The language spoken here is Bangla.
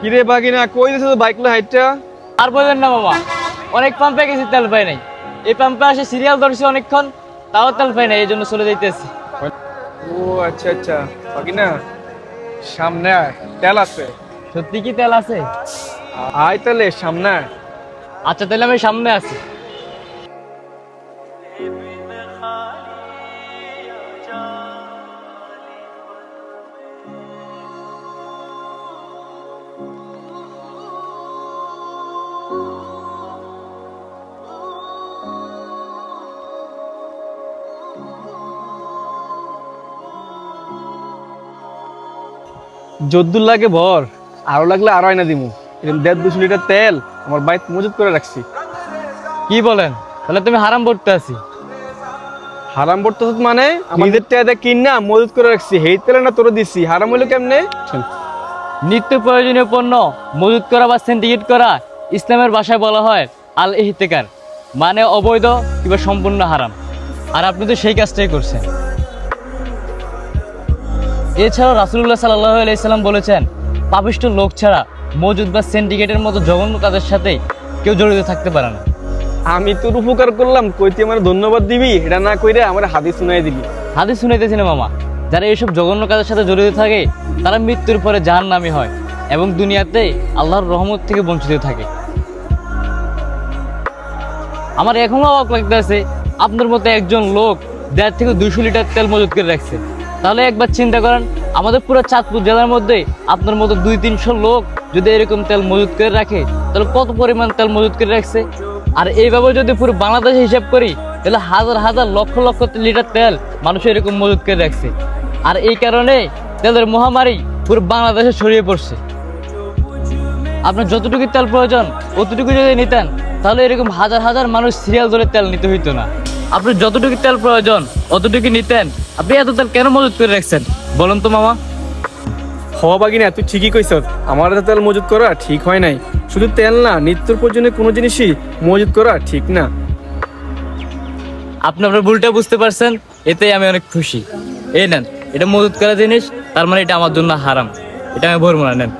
কিরে বাগিনা কই দিছ তো বাইক লো হাইটটা? আর বললেন না মামা, অনেক পাম্পে গেছি, তেল পাই নাই। এই পাম্পে আসে সিরিয়াল ধরছি অনেকক্ষণ, তাও তেল পাই নাই, এই জন্য চলে যাইতেছি। ও আচ্ছা আচ্ছা বাগিনা, সামনে আয়, তেল আছে। সত্যি কি তেল আছে? আয় তাহলে সামনে আয়। আচ্ছা তাহলে আমি সামনে আছি। যদ্দুর লাগে ভর, আরো লাগলে আরো আইনা দিমু। এরকম 1.5-2 লিটার তেল আমার বাইক মজুত করে রাখছি। কি বলেন? তাহলে তুমি হারাম পড়তে আছি। হারাম পড়তে মানে নিজের টাকা কিনা মজুত করে রাখছি, হেই তেলে না তোরে দিছি, হারাম হইলো কেমনে? নিত্য প্রয়োজনীয় পণ্য মজুত করা বা সিন্ডিকেট করা ইসলামের ভাষায় বলা হয় আল ইহতিকার, মানে অবৈধ কিংবা সম্পূর্ণ হারাম। আর আপনি তো সেই কাজটাই করছেন। এছাড়াও রাসূলুল্লাহ সাল্লাল্লাহু আলাইহি সাল্লাম বলেছেন, পাপিষ্ঠ লোক ছাড়া মজুদ বা সিন্ডিকেটের মতো জঘন্য কাজের সাথে কেউ জড়িত থাকতে পারে না। আমি তোর উপকার করলাম, কইতে আমার ধন্যবাদ দিবি, এটা না কইরে আমার হাদিস শুনাই দিবি। হাদিস শুনাইতেছি না মামা, যারা এইসব জঘন্য কাজের সাথে জড়িত থাকে তারা মৃত্যুর পরে জাহান্নামী হয় এবং দুনিয়াতে আল্লাহর রহমত থেকে বঞ্চিত থাকে। আমার এখনো অবাক লাগতেছে, আপনার মতো একজন লোক 1.5 থেকে 200 লিটার তেল মজুত করে রাখছে। তাহলে একবার চিন্তা করেন, আমাদের পুরো চাঁদপুর জেলার মধ্যে আপনার মতো 200-300 লোক যদি এরকম তেল মজুত করে রাখে, তাহলে কত পরিমাণ তেল মজুত করে রাখছে। আর এইভাবে যদি পুরো বাংলাদেশে হিসাব করি, তাহলে হাজার হাজার লক্ষ লক্ষ লিটার তেল মানুষ এরকম মজুত করে রাখছে। আর এই কারণে তেলের মহামারী পুরো বাংলাদেশে ছড়িয়ে পড়ছে। আপনার যতটুকু তেল প্রয়োজন অতটুকু যদি নিতেন, তাহলে এরকম হাজার হাজার মানুষ সিরিয়াল ধরে তেল নিতে হইতো না। আপনার যতটুকু তেল প্রয়োজন অতটুকু নিতেন, আপনি এত তেল কেন মজুত করে রাখছেন বলুন তো মামা? হওয়া বাগিনা তুই ঠিকই কইছ, আমার হাতে তেল মজুত করা ঠিক হয় নাই। শুধু তেল না, নিত্য প্রয়োজনীয় কোনো জিনিসই মজুত করা ঠিক না। আপনি আপনার ভুলটা বুঝতে পারছেন, এতেই আমি অনেক খুশি। এই নেন, এটা মজুত করা জিনিস, তার মানে এটা আমার জন্য হারাম, এটা আমি ভরবো না, নেন।